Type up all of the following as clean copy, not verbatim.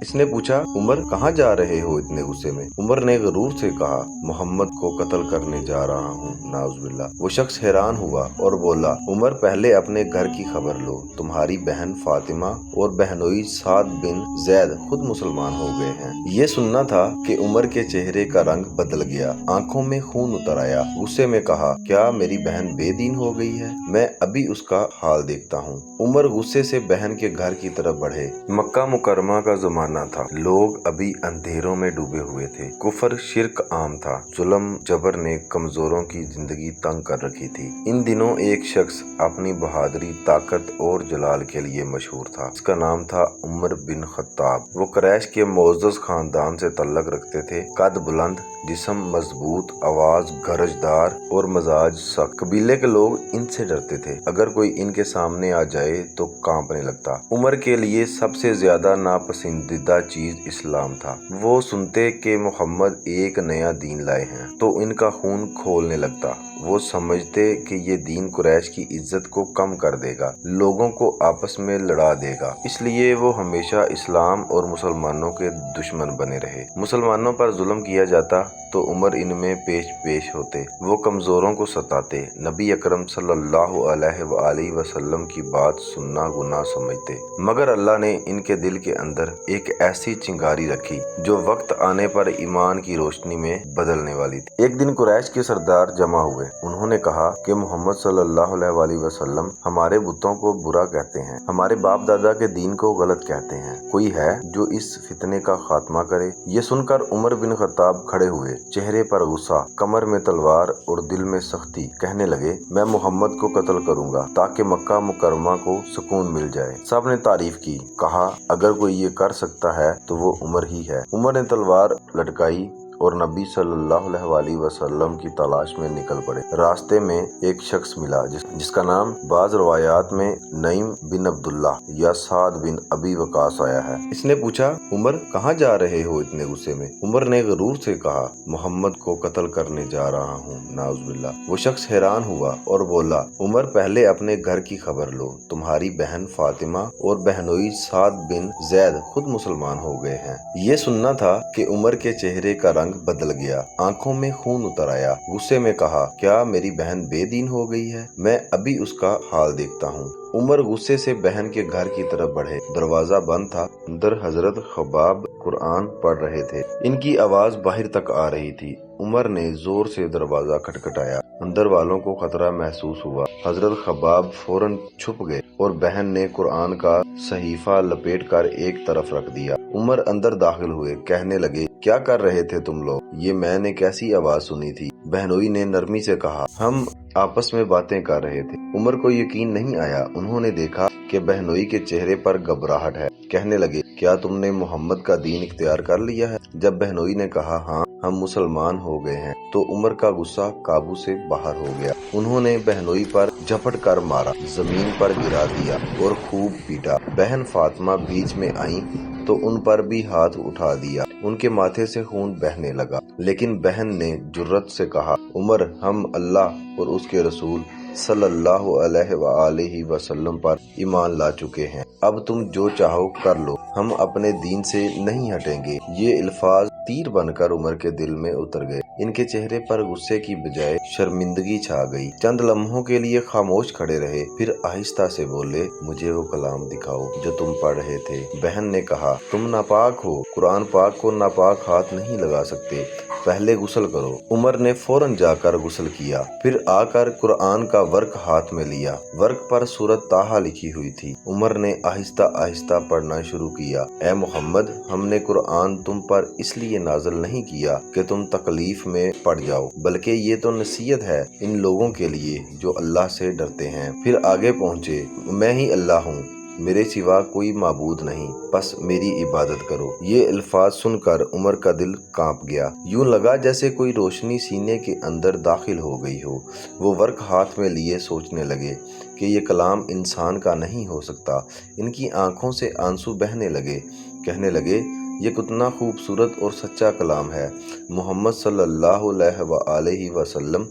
اس نے پوچھا عمر کہاں جا رہے ہو اتنے غصے میں؟ عمر نے غرور سے کہا محمد کو قتل کرنے جا رہا ہوں نعوذ باللہ۔ وہ شخص حیران ہوا اور بولا عمر پہلے اپنے گھر کی خبر لو، تمہاری بہن فاطمہ اور بہنوئی سعد بن زید خود مسلمان ہو گئے ہیں۔ یہ سننا تھا کہ عمر کے چہرے کا رنگ بدل گیا، آنکھوں میں خون اتر آیا، غصے میں کہا کیا میری بہن بے دین ہو گئی ہے؟ میں ابھی اس کا حال دیکھتا ہوں۔ عمر غصے سے بہن کے گھر کی طرف بڑھے۔ مکہ مکرمہ کا زمانہ تھا، لوگ ابھی اندھیروں میں ڈوبے ہوئے تھے، کفر شرک عام تھا، ظلم جبر نے کمزوروں کی زندگی تنگ کر رکھی تھی۔ ان دنوں ایک شخص اپنی بہادری، طاقت اور جلال کے لیے مشہور تھا، اس کا نام تھا عمر بن خطاب۔ وہ قریش کے معزز خاندان سے تعلق رکھتے تھے، قد بلند، جسم مضبوط، آواز گرجدار اور مزاج سخت۔ قبیلے کے لوگ ان سے ڈرتے تھے، اگر کوئی ان کے سامنے آ جائے تو کانپنے لگتا۔ عمر کے لیے سب سے زیادہ ناپسندیدہ چیز اسلام تھا۔ وہ سنتے کہ محمد ایک نیا دین لائے ہیں تو ان کا خون کھولنے لگتا۔ وہ سمجھتے کہ یہ دین قریش کی عزت کو کم کر دے گا، لوگوں کو آپس میں لڑا دے گا، اس لیے وہ ہمیشہ اسلام اور مسلمانوں کے دشمن بنے رہے۔ مسلمانوں پر ظلم کیا جاتا تو عمر ان میں پیش ہوتے، وہ کمزوروں کو ستاتے۔ نبی اکرم صلی اللہ علیہ وآلہ وسلم کی بات سننا گناہ سمجھتے، مگر اللہ نے ان کے دل کے اندر ایک ایسی چنگاری رکھی جو وقت آنے پر ایمان کی روشنی میں بدلنے والی تھی۔ ایک دن قریش کے سردار جمع ہوئے، انہوں نے کہا کہ محمد صلی اللہ علیہ وآلہ وسلم ہمارے بتوں کو برا کہتے ہیں، ہمارے باپ دادا کے دین کو غلط کہتے ہیں، کوئی ہے جو اس فتنے کا خاتمہ کرے؟ یہ سن کر عمر بن خطاب کھڑے ہوئے، چہرے پر غصہ، کمر میں تلوار اور دل میں سختی، کہنے لگے میں محمد کو قتل کروں گا تاکہ مکہ مکرمہ کو سکون مل جائے۔ سب نے تعریف کی، کہا اگر کوئی یہ کر سکتا ہے تو وہ عمر ہی ہے۔ عمر نے تلوار لٹکائی اور نبی صلی اللہ علیہ وآلہ وسلم کی تلاش میں نکل پڑے۔ راستے میں ایک شخص ملا جس کا نام بعض روایات میں نعیم بن عبداللہ یا سعد بن ابی وقاص آیا ہے۔ اس نے پوچھا عمر کہاں جا رہے ہو اتنے غصے میں؟ عمر نے غرور سے کہا محمد کو قتل کرنے جا رہا ہوں نعوذ باللہ۔ وہ شخص حیران ہوا اور بولا عمر پہلے اپنے گھر کی خبر لو، تمہاری بہن فاطمہ اور بہنوئی سعد بن زید خود مسلمان ہو گئے ہیں۔ یہ سننا تھا کہ عمر کے چہرے کا رنگ بدل گیا، آنکھوں میں خون اتر آیا، غصے میں کہا کیا میری بہن بے دین ہو گئی ہے؟ میں ابھی اس کا حال دیکھتا ہوں۔ عمر غصے سے بہن کے گھر کی طرف بڑھے، دروازہ بند تھا، اندر حضرت خباب قرآن پڑھ رہے تھے، ان کی آواز باہر تک آ رہی تھی۔ عمر نے زور سے دروازہ کھٹکھٹایا، اندر والوں کو خطرہ محسوس ہوا، حضرت خباب فوراً چھپ گئے اور بہن نے قرآن کا صحیفہ لپیٹ کر ایک طرف رکھ دیا۔ عمر اندر داخل ہوئے، کہنے لگے کیا کر رہے تھے تم لوگ؟ یہ میں نے کیسی آواز سنی تھی؟ بہنوئی نے نرمی سے کہا ہم آپس میں باتیں کر رہے تھے۔ عمر کو یقین نہیں آیا، انہوں نے دیکھا کہ بہنوئی کے چہرے پر گھبراہٹ ہے، کہنے لگے کیا تم نے محمد کا دین اختیار کر لیا ہے؟ جب بہنوئی نے کہا ہاں ہم مسلمان ہو گئے ہیں تو عمر کا غصہ قابو سے باہر ہو گیا۔ انہوں نے بہنوئی پر جھپٹ کر مارا، زمین پر گرا دیا اور خوب پیٹا۔ بہن فاطمہ بیچ میں آئیں تو ان پر بھی ہاتھ اٹھا دیا، ان کے ماتھے سے خون بہنے لگا، لیکن بہن نے جرأت سے کہا عمر ہم اللہ اور اس کے رسول صلی اللہ علیہ وآلہ وسلم پر ایمان لا چکے ہیں، اب تم جو چاہو کر لو، ہم اپنے دین سے نہیں ہٹیں گے۔ یہ الفاظ تیر بن کر عمر کے دل میں اتر گئے، ان کے چہرے پر غصے کی بجائے شرمندگی چھا گئی۔ چند لمحوں کے لیے خاموش کھڑے رہے، پھر آہستہ سے بولے مجھے وہ کلام دکھاؤ جو تم پڑھ رہے تھے۔ بہن نے کہا تم ناپاک ہو، قرآن پاک کو ناپاک ہاتھ نہیں لگا سکتے، پہلے غسل کرو۔ عمر نے فوراً جا کر غسل کیا، پھر آ کر قرآن کا ورق ہاتھ میں لیا، ورق پر سورۃ طٰہٰ لکھی ہوئی تھی۔ عمر نے آہستہ آہستہ پڑھنا شروع کیا، اے محمد ہم نے قرآن تم پر اس لیے نازل نہیں کیا کہ تم تکلیف میں پڑ جاؤ، بلکہ یہ تو نصیحت ہے ان لوگوں کے لیے جو اللہ سے ڈرتے ہیں۔ پھر آگے پہنچے میں ہی اللہ ہوں، میرے سوا کوئی معبود نہیں، بس میری عبادت کرو۔ یہ الفاظ سن کر عمر کا دل کانپ گیا، یوں لگا جیسے کوئی روشنی سینے کے اندر داخل ہو گئی ہو۔ وہ ورق ہاتھ میں لیے سوچنے لگے کہ یہ کلام انسان کا نہیں ہو سکتا۔ ان کی آنکھوں سے آنسو بہنے لگے، کہنے لگے یہ کتنا خوبصورت اور سچا کلام ہے، محمد صلی اللہ علیہ وآلہ وسلم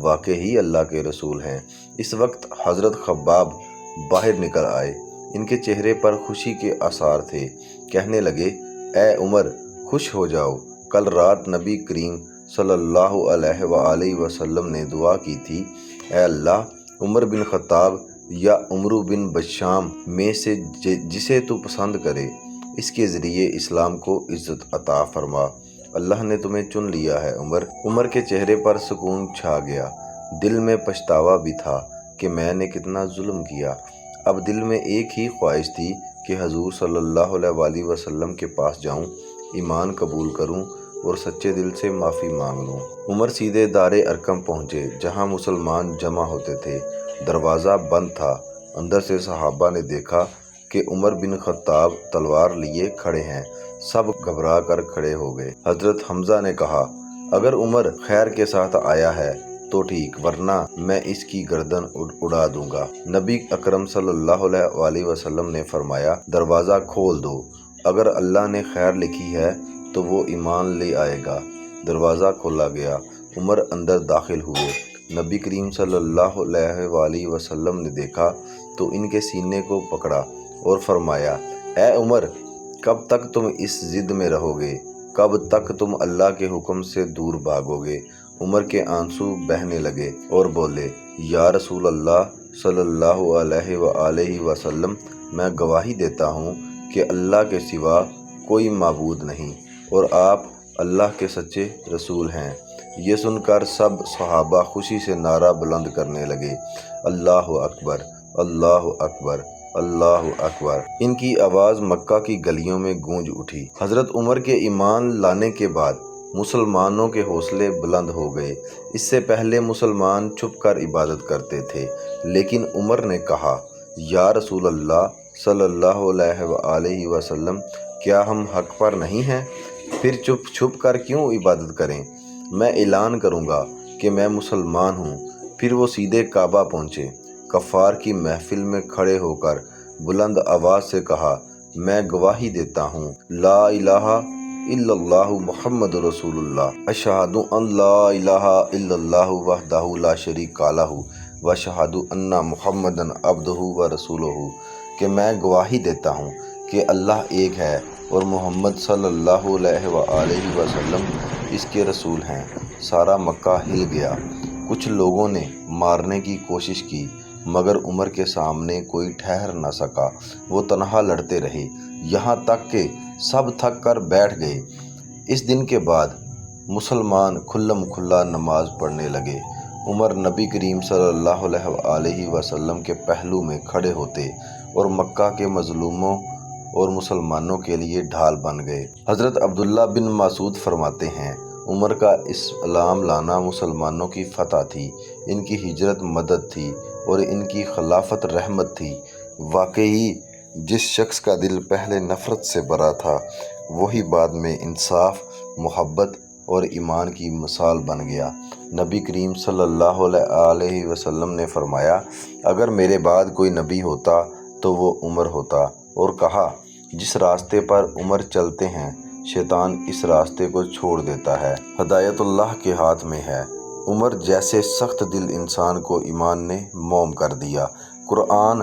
واقعی اللہ کے رسول ہیں۔ اس وقت حضرت خباب باہر نکل آئے، ان کے چہرے پر خوشی کے آثار تھے، کہنے لگے اے عمر خوش ہو جاؤ، کل رات نبی کریم صلی اللہ علیہ وآلہ وسلم نے دعا کی تھی، اے اللہ عمر بن خطاب یا عمرو بن بشام میں سے جسے تو پسند کرے اس کے ذریعے اسلام کو عزت عطا فرما۔ اللہ نے تمہیں چن لیا ہے عمر۔ عمر کے چہرے پر سکون چھا گیا، دل میں پچھتاوا بھی تھا کہ میں نے کتنا ظلم کیا۔ اب دل میں ایک ہی خواہش تھی کہ حضور صلی اللہ علیہ وآلہ وسلم کے پاس جاؤں، ایمان قبول کروں اور سچے دل سے معافی مانگ لوں۔ عمر سیدھے دار ارقم پہنچے جہاں مسلمان جمع ہوتے تھے۔ دروازہ بند تھا۔ اندر سے صحابہ نے دیکھا کہ عمر بن خطاب تلوار لیے کھڑے ہیں۔ سب گھبرا کر کھڑے ہو گئے۔ حضرت حمزہ نے کہا، اگر عمر خیر کے ساتھ آیا ہے تو ٹھیک، ورنہ میں اس کی گردن اڑا دوں گا۔ نبی اکرم صلی اللہ علیہ وآلہ وسلم نے فرمایا، دروازہ کھول دو، اگر اللہ نے خیر لکھی ہے تو وہ ایمان لے آئے گا۔ دروازہ کھولا گیا، عمر اندر داخل ہوئے۔ نبی کریم صلی اللہ علیہ وآلہ وسلم نے دیکھا تو ان کے سینے کو پکڑا اور فرمایا، اے عمر کب تک تم اس ضد میں رہو گے؟ کب تک تم اللہ کے حکم سے دور بھاگو گے؟ عمر کے آنسو بہنے لگے اور بولے، یا رسول اللہ صلی اللہ علیہ وآلہ وسلم، میں گواہی دیتا ہوں کہ اللہ کے سوا کوئی معبود نہیں اور آپ اللہ کے سچے رسول ہیں۔ یہ سن کر سب صحابہ خوشی سے نعرہ بلند کرنے لگے، اللہ اکبر، اللہ اکبر، اللہ اکبر۔ ان کی آواز مکہ کی گلیوں میں گونج اٹھی۔ حضرت عمر کے ایمان لانے کے بعد مسلمانوں کے حوصلے بلند ہو گئے۔ اس سے پہلے مسلمان چھپ کر عبادت کرتے تھے، لیکن عمر نے کہا، یا رسول اللہ صلی اللہ علیہ وآلہ وسلم، کیا ہم حق پر نہیں ہیں؟ پھر چھپ کر کیوں عبادت کریں؟ میں اعلان کروں گا کہ میں مسلمان ہوں۔ پھر وہ سیدھے کعبہ پہنچے۔ کفار کی محفل میں کھڑے ہو کر بلند آواز سے کہا، میں گواہی دیتا ہوں، لا الہ الا اللہ محمد رسول اللہ، اشہد ان لا الہ الا اللہ وحدہ لا شریک لہ واشہد ان محمدا عبدہ ورسولہ، کہ میں گواہی دیتا ہوں کہ اللہ ایک ہے اور محمد صلی اللہ علیہ وآلہ وسلم اس کے رسول ہیں۔ سارا مکہ ہل گیا۔ کچھ لوگوں نے مارنے کی کوشش کی مگر عمر کے سامنے کوئی ٹھہر نہ سکا۔ وہ تنہا لڑتے رہے یہاں تک کہ سب تھک کر بیٹھ گئے۔ اس دن کے بعد مسلمان کھلم کھلا نماز پڑھنے لگے۔ عمر نبی کریم صلی اللہ علیہ وآلہ وسلم کے پہلو میں کھڑے ہوتے اور مکہ کے مظلوموں اور مسلمانوں کے لیے ڈھال بن گئے۔ حضرت عبداللہ بن مسعود فرماتے ہیں، عمر کا اسلام لانا مسلمانوں کی فتح تھی، ان کی ہجرت مدد تھی اور ان کی خلافت رحمت تھی۔ واقعی جس شخص کا دل پہلے نفرت سے بھرا تھا وہی بعد میں انصاف، محبت اور ایمان کی مثال بن گیا۔ نبی کریم صلی اللہ علیہ وسلم نے فرمایا، اگر میرے بعد کوئی نبی ہوتا تو وہ عمر ہوتا، اور کہا، جس راستے پر عمر چلتے ہیں شیطان اس راستے کو چھوڑ دیتا ہے۔ ہدایت اللہ کے ہاتھ میں ہے۔ عمر جیسے سخت دل انسان کو ایمان نے موم کر دیا۔ قرآن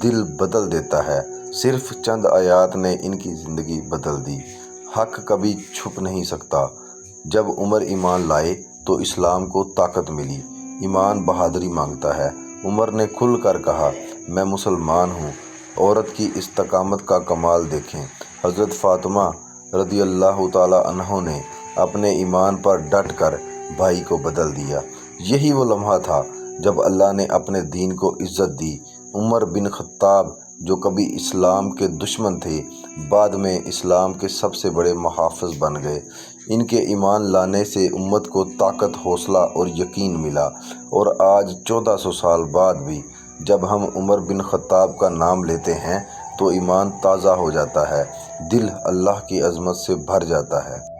دل بدل دیتا ہے۔ صرف چند آیات نے ان کی زندگی بدل دی۔ حق کبھی چھپ نہیں سکتا۔ جب عمر ایمان لائے تو اسلام کو طاقت ملی۔ ایمان بہادری مانگتا ہے۔ عمر نے کھل کر کہا، میں مسلمان ہوں۔ عورت کی استقامت کا کمال دیکھیں۔ حضرت فاطمہ رضی اللہ تعالیٰ عنہ نے اپنے ایمان پر ڈٹ کر بھائی کو بدل دیا۔ یہی وہ لمحہ تھا جب اللہ نے اپنے دین کو عزت دی۔ عمر بن خطاب جو کبھی اسلام کے دشمن تھے بعد میں اسلام کے سب سے بڑے محافظ بن گئے۔ ان کے ایمان لانے سے امت کو طاقت، حوصلہ اور یقین ملا، اور آج 1400 سال بعد بھی جب ہم عمر بن خطاب کا نام لیتے ہیں تو ایمان تازہ ہو جاتا ہے، دل اللہ کی عظمت سے بھر جاتا ہے۔